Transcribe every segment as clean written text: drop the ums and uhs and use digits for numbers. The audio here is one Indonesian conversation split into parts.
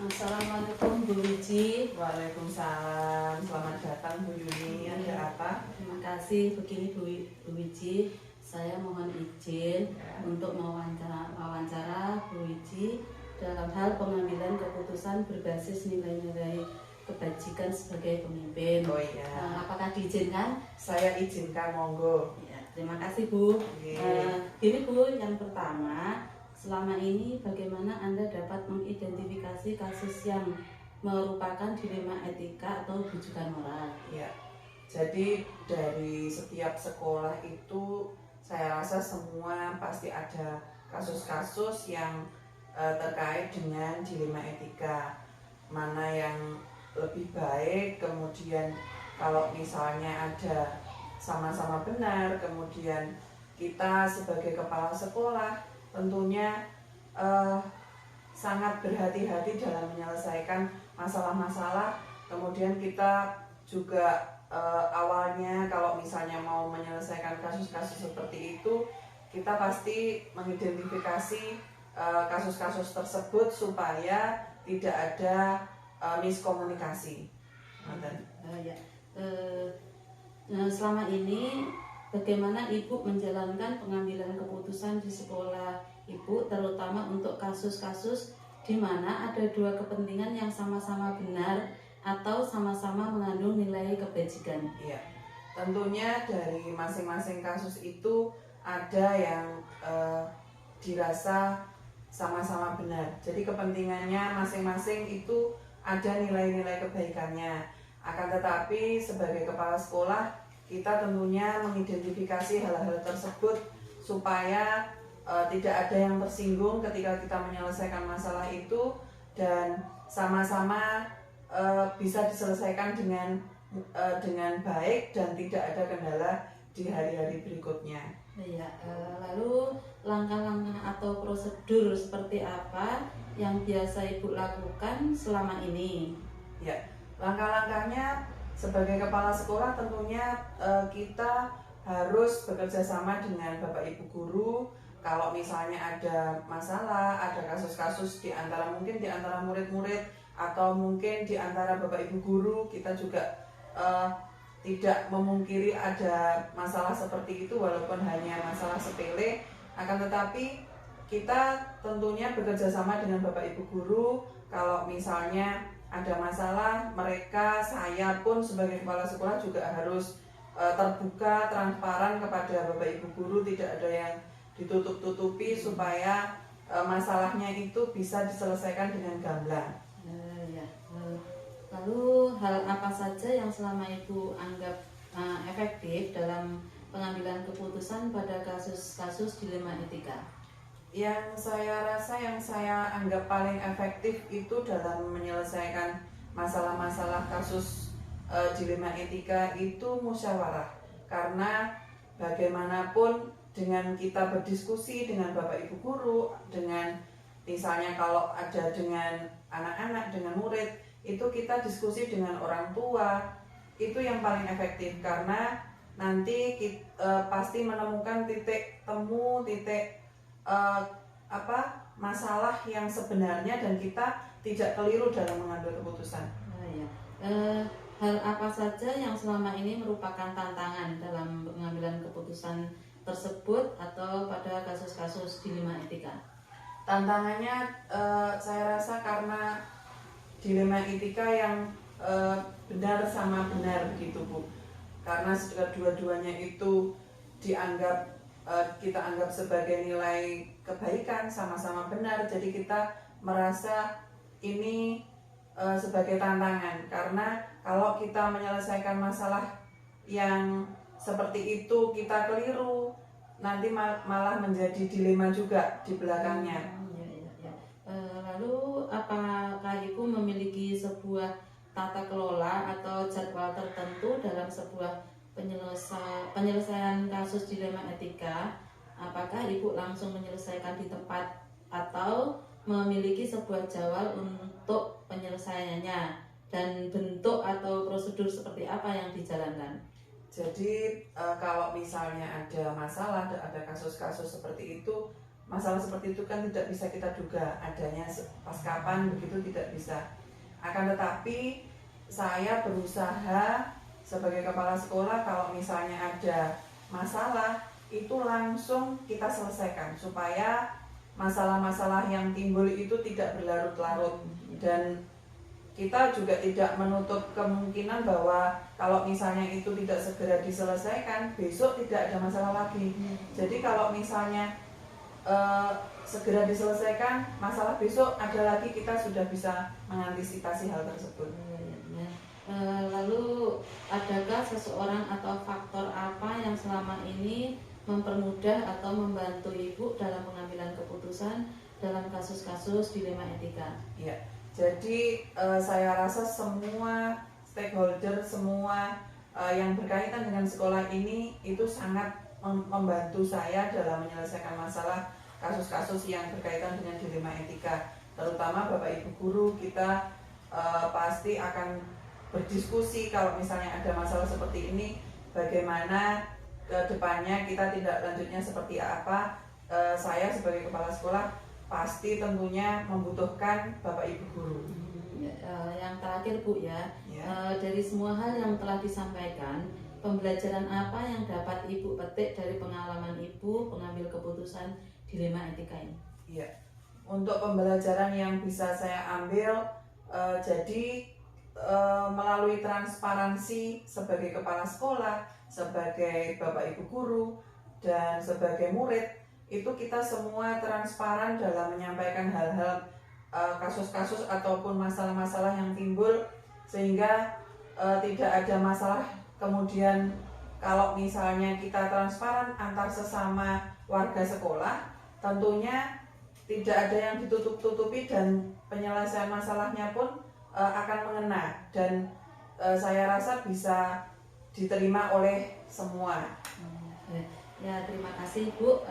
Assalamualaikum Bu Wiji. Waalaikumsalam, selamat datang Bu Yuni. Ada apa? Terima kasih. Begini Bu Wiji, saya mohon izin untuk mewawancara Bu Wiji dalam hal pengambilan keputusan berbasis nilai-nilai kebajikan sebagai pemimpin. Oh iya, Apakah diizinkan? saya izinkan, monggo. Ya, terima kasih Bu. Oke. Gini Bu, yang pertama, selama ini bagaimana Anda dapat mengidentifikasi kasus yang merupakan dilema etika atau bujukan moral? Ya, jadi dari setiap sekolah itu saya rasa semua pasti ada kasus-kasus yang terkait dengan dilema etika. Mana yang lebih baik, kemudian kalau misalnya ada sama-sama benar, kemudian kita sebagai kepala sekolah tentunya sangat berhati-hati dalam menyelesaikan masalah-masalah. Kemudian kita juga awalnya kalau misalnya mau menyelesaikan kasus-kasus seperti itu, kita pasti mengidentifikasi kasus-kasus tersebut supaya tidak ada miskomunikasi. Ya. Selama ini bagaimana Ibu menjalankan pengambilan keputusan di sekolah Ibu, terutama untuk kasus-kasus di mana ada dua kepentingan yang sama-sama benar atau sama-sama mengandung nilai kebajikan? Iya, tentunya dari masing-masing kasus itu ada yang dirasa sama-sama benar. Jadi kepentingannya masing-masing itu ada nilai-nilai kebaikannya. Akan tetapi sebagai kepala sekolah kita tentunya mengidentifikasi hal-hal tersebut supaya tidak ada yang tersinggung ketika kita menyelesaikan masalah itu dan sama-sama bisa diselesaikan dengan baik dan tidak ada kendala di hari-hari berikutnya. Ya, lalu langkah-langkah atau prosedur seperti apa yang biasa Ibu lakukan selama ini? Ya, langkah-langkahnya sebagai kepala sekolah tentunya kita harus bekerja sama dengan Bapak Ibu guru. Kalau misalnya ada masalah, ada kasus-kasus di antara murid-murid atau mungkin di antara Bapak Ibu guru, kita juga tidak memungkiri ada masalah seperti itu walaupun hanya masalah sepele. Akan tetapi kita tentunya bekerja sama dengan Bapak Ibu guru. Kalau misalnya ada masalah, saya pun sebagai kepala sekolah juga harus terbuka, transparan kepada Bapak Ibu guru, tidak ada yang ditutup-tutupi supaya masalahnya itu bisa diselesaikan dengan gamblang. Lalu hal apa saja yang selama Ibu anggap efektif dalam pengambilan keputusan pada kasus-kasus dilema etika? Yang saya rasa yang saya anggap paling efektif itu dalam menyelesaikan masalah-masalah kasus dilema etika itu musyawarah. Karena bagaimanapun dengan kita berdiskusi dengan Bapak Ibu guru, dengan misalnya kalau ada dengan anak-anak, dengan murid, itu kita diskusi dengan orang tua, itu yang paling efektif karena nanti kita pasti menemukan titik temu, titik masalah yang sebenarnya dan kita tidak keliru dalam mengambil keputusan. Hal apa saja yang selama ini merupakan tantangan dalam pengambilan keputusan tersebut atau pada kasus-kasus dilema etika? Tantangannya saya rasa karena dilema etika yang benar sama benar begitu Bu. Karena dua-duanya itu kita anggap sebagai nilai kebaikan, sama-sama benar, jadi kita merasa ini sebagai tantangan. Karena kalau kita menyelesaikan masalah yang seperti itu kita keliru, nanti malah menjadi dilema juga di belakangnya. Lalu apakah Ibu memiliki sebuah tata kelola atau jadwal tertentu dalam sebuah penyelesaian kasus dilema etika? Apakah Ibu langsung menyelesaikan di tempat atau memiliki sebuah jadwal untuk penyelesaiannya, dan bentuk atau prosedur seperti apa yang dijalankan? Jadi kalau misalnya ada masalah, ada kasus-kasus seperti itu, masalah seperti itu kan tidak bisa kita duga adanya pas kapan begitu, tidak bisa. Akan tetapi saya berusaha sebagai kepala sekolah kalau misalnya ada masalah itu langsung kita selesaikan supaya masalah-masalah yang timbul itu tidak berlarut-larut, dan kita juga tidak menutup kemungkinan bahwa kalau misalnya itu tidak segera diselesaikan besok tidak ada masalah lagi. Jadi kalau misalnya segera diselesaikan masalah besok ada lagi, kita sudah bisa mengantisipasi hal tersebut. Lalu adakah seseorang atau faktor apa yang selama ini mempermudah atau membantu Ibu dalam pengambilan keputusan dalam kasus-kasus dilema etika? Ya, jadi saya rasa semua stakeholder, semua yang berkaitan dengan sekolah ini itu sangat membantu saya dalam menyelesaikan masalah kasus-kasus yang berkaitan dengan dilema etika. Terutama Bapak Ibu guru, kita pasti akan berdiskusi kalau misalnya ada masalah seperti ini, bagaimana ke depannya kita tindak lanjutnya seperti apa. Saya sebagai kepala sekolah pasti tentunya membutuhkan Bapak Ibu guru. Yang terakhir Bu ya, dari semua hal yang telah disampaikan, pembelajaran apa yang dapat Ibu petik dari pengalaman Ibu pengambil keputusan dilema etika ini? Iya, untuk pembelajaran yang bisa saya ambil, jadi melalui transparansi sebagai kepala sekolah, sebagai Bapak Ibu guru, dan sebagai murid, itu kita semua transparan dalam menyampaikan hal-hal kasus-kasus ataupun masalah-masalah yang timbul, sehingga tidak ada masalah. Kemudian kalau misalnya kita transparan antar sesama warga sekolah, tentunya tidak ada yang ditutup-tutupi dan penyelesaian masalahnya pun akan mengena, dan saya rasa bisa diterima oleh semua. Ya, terima kasih Bu.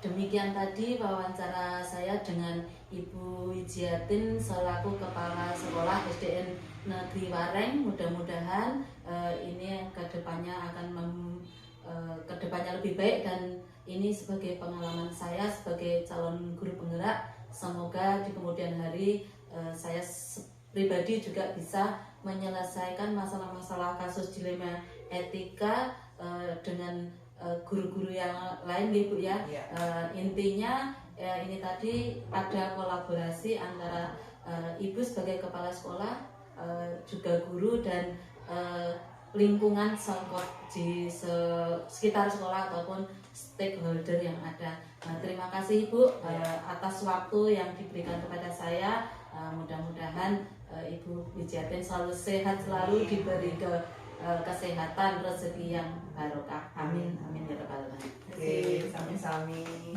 Demikian tadi wawancara saya dengan Ibu Wijiatin selaku Kepala Sekolah SDN Negeri Wareng. Mudah-mudahan ini kedepannya akan kedepannya lebih baik, dan ini sebagai pengalaman saya sebagai calon guru penggerak. Semoga di kemudian hari saya pribadi juga bisa menyelesaikan masalah-masalah kasus dilema etika dengan guru-guru yang lain Bu ya. Intinya ini tadi ada kolaborasi antara Ibu sebagai kepala sekolah, juga guru, dan lingkungan di sekitar sekolah ataupun stakeholder yang ada. Terima kasih Ibu atas waktu yang diberikan kepada saya. Mudah-mudahan Ibu Wijiatin selalu sehat, selalu diberi kesehatan, rezeki yang barokah. Amin, amin ya rabbal alamin. Oke, sami-sami.